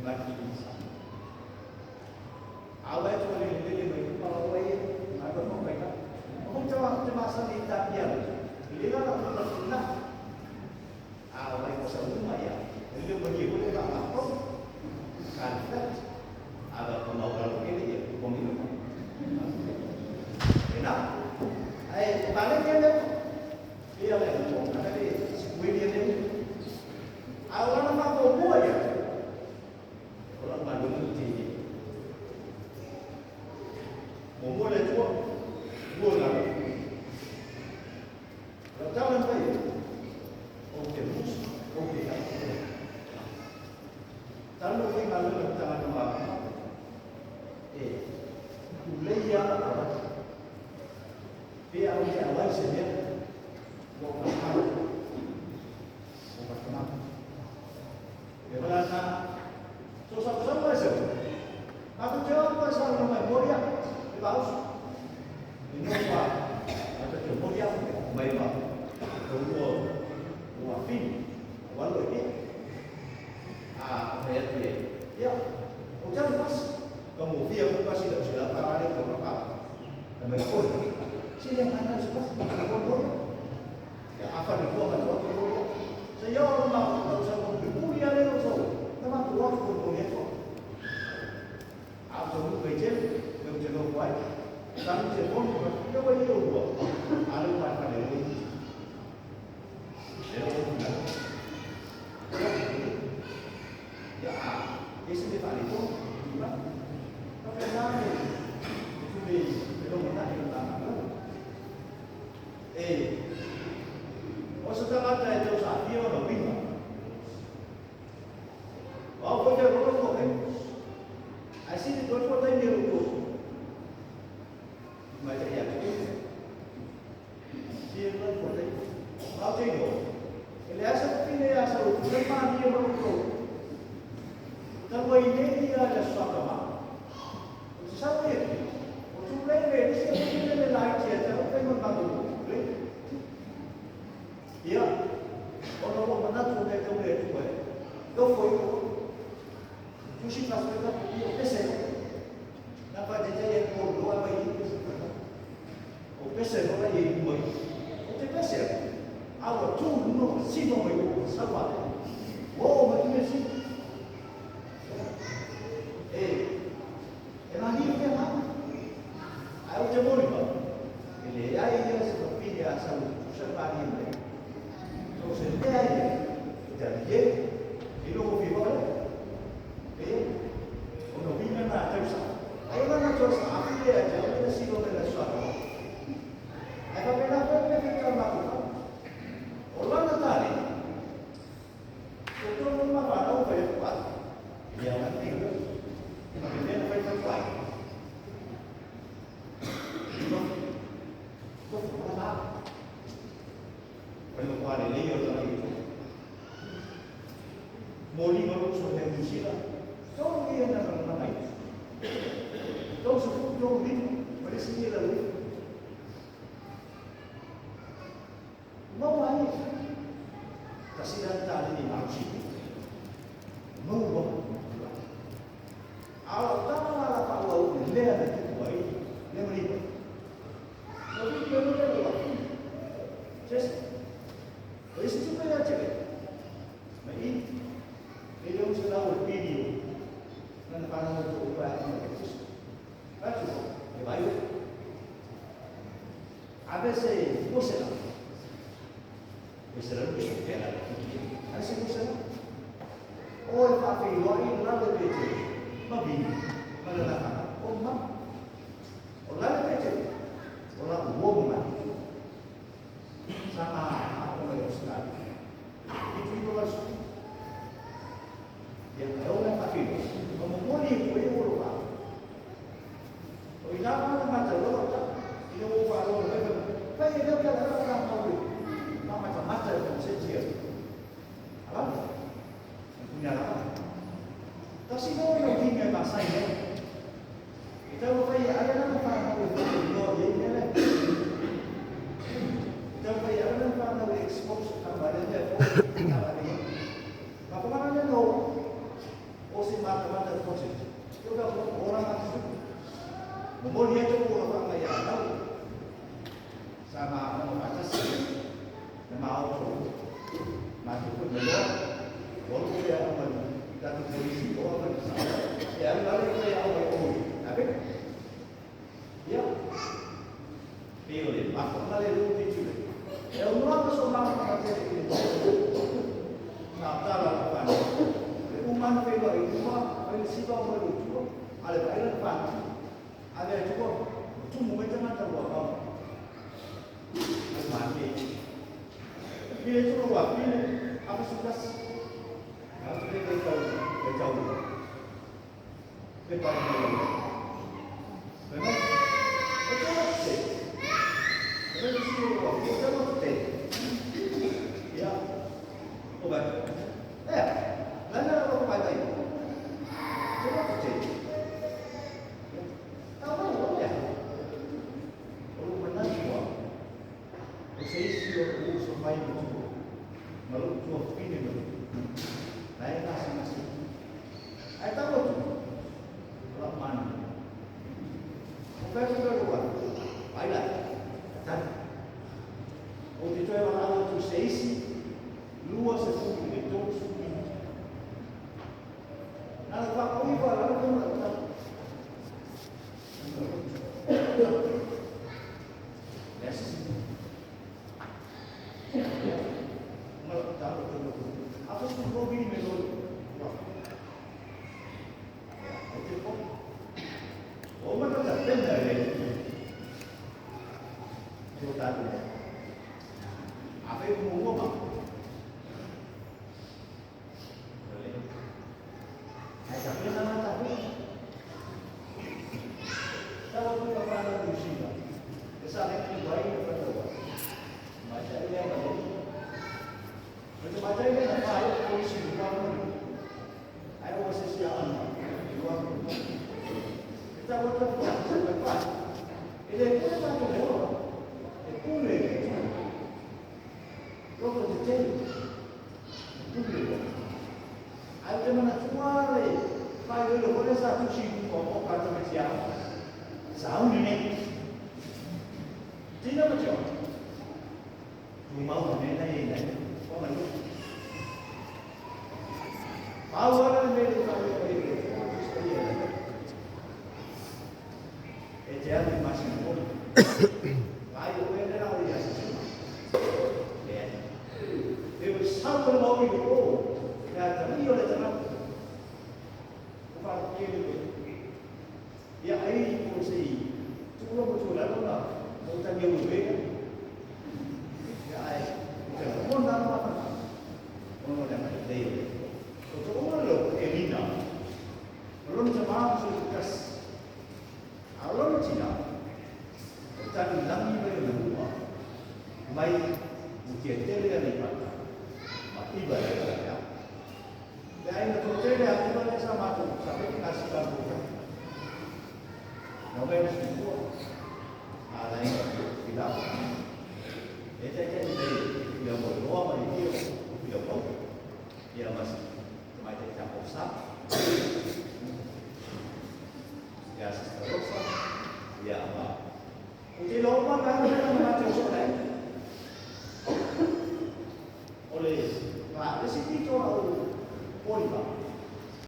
bagi insan. Awal cuma lele mereka kalau awal ada mau mereka, orang cuma asal kita dia, dia kan tak pernah. Awal pasal rumah ya, lele bagi boleh tak apa, kan? Ada pembawa ini ya, pemilu. Enak, balik dia lagi ngomong, kata dia, William ini, awal nama kau ya, orang Bandung itu, mau mulai tua lah, berjalan baik, okey mus, okey tak, kalau kita lalu berjalan nombor, kuliah apa, dia awal sebenarnya. Bukan kenapa. Ya berasa susah-susah saja. Aku jawab pasal nama Moria di Paus. Ini apa? Ada di Moria, Maipa, dua film, walau ini, apa ya? Ya, ujar pas. Kamu dia bukan sudah paralel berapa? Kami pun, sini yang mana sudah berapa? Ya apa dibuat waktu itu? Saya orang tahu saya berkuliah ni also, memang keluar berkuliah tu. Aku kerja, kerja buat, kami telefon, kita boleh buat. Ada macam ni. Ya, istilah tadi tu, tapi nama itu belum pernah ditangani. Setelah itu saat dia orang pindah. Apa dia orang buat? Asyik itu orang buat ini untuk macam yang ini. Dia orang buat ini. Apa itu? Kalau asal pilih asal, kenapa dia orang buat? Tapi ini dia ada suatu hal. Siapa ini? Untuk lain siapa yang lain dia tak membantu. Ya, orang mana tu mereka boleh tu boleh. Kau foi, tu sih pas mereka tu pesen. Nampak dia yang pun dua bayi tu. O pesen orang yang boleh. O tu pesen. Awak tu no si no boleh sabar. Oh, macam ni. Emang ni dia mana? Awak tu boleh tak? Ini ayah dia seperti dia asal sebab ni. Sendiri, jadi itu mobil untuk bina nak terus. Ayah nak terus apa dia aja, kita sih orang suatu. Ayah kenapa kita lakukan? Orang nak tadi, untuk rumah mana boleh buat, dia nanti tu, dia nak buat. Itu apa? Kalau kuat ini orang itu, moli baru sudah bersila. Kau dia nak orang lain. Kau sebut kau ini pada sini lalu. Mau ani, kasih datang ini macam mau buat. Awak tahu lah apa awak lihat itu baik, dia beri. Tapi dia boleh buat. Just isso tudo é atividade. Mas ele usa lá o vídeo. Não para o vai isso. Vai tudo. E vai. A vezes você não. Você não precisa ter nada. Aí você não. Ou para filho aí lá do peito. Mas bem. Mas lá. Ou não. Ou lá do peito. Ou lá do woman. Sama sekali. Itu harus yang orang tak faham. Memulai boleh berubah. Kalau jangan macam tu, ini berubah orang. Tapi dia kalau orang tahu, macam yang sejiat. Apa? Punya apa? Tapi kalau yang tinggal bahasa ini, kita boleh ada nama faham itu. Ini lah. Kita boleh ada nama faham expose badannya apa ni? Bagaimana dia tahu? Oh si mata le ma ko le lu ti chu e un nuovo sono ma te na ta la pa le umano pe lo i ma le si ba mo lu chu ale ba ile pa ale chu ko tu mo me ta ta wa ba ma ni ni chu ko wa ni apa sudah kalau kita jauh memang betul sih betul sih kita betul ya obat mana orang pada itu coba betul tahu ya orang benar semua saya sih sampai itu malu cuma ini dulu naik nasi saya tahu orang mana bukan juga luar baiklah dan waktu itu yang ada tu seisi luar sesuatu itu sudah nak apa kau ibarat lalu kau nak tahu yes malu tahu tu apa sih kau ini melodi Oma kan tak benar ya. Kita tu. Apa yang mau ngomong? Ada apa nama tapi? Kalau kita pernah berusaha, kesalahan itu baik atau tidak? Baca ini apa? Baca ini apa? Ayat polisi dua puluh. Ayat polisi yang dua puluh. Kita buat apa? Ini pun tak boleh. Ini pun boleh. Kalau kita boleh. Ada mana semua le. Kalau lo boleh satu sih, kau kata macam sound ini. Tidak macam. Mau ini. Kau mana? Awalnya mereka Jangan masih pun, ayo kita nak lihat lihat. Itu sampai mau itu, ya tapi oleh jangan upah kiri. Ya air pun sih, cuma betul lah, mau tanya lebih. Ya air, jangan nak apa, mau jangan lebih. Untuk orang lo elina, belum jemaah sudah Kalau Cina, kita bilang ini berubah. Mai mungkin dia lihat, mati balik ya. Dan itu dia akibatnya sama tu, sampai kasih kamu. Nomor semua, ada yang tidak. Itu dia berdoa bagi dia berdoa, dia masih macam campur sah. Ya seterusnya, ya apa? Uji lomba kan kita membaca surat. Oleh, nah di sini itu orang politik.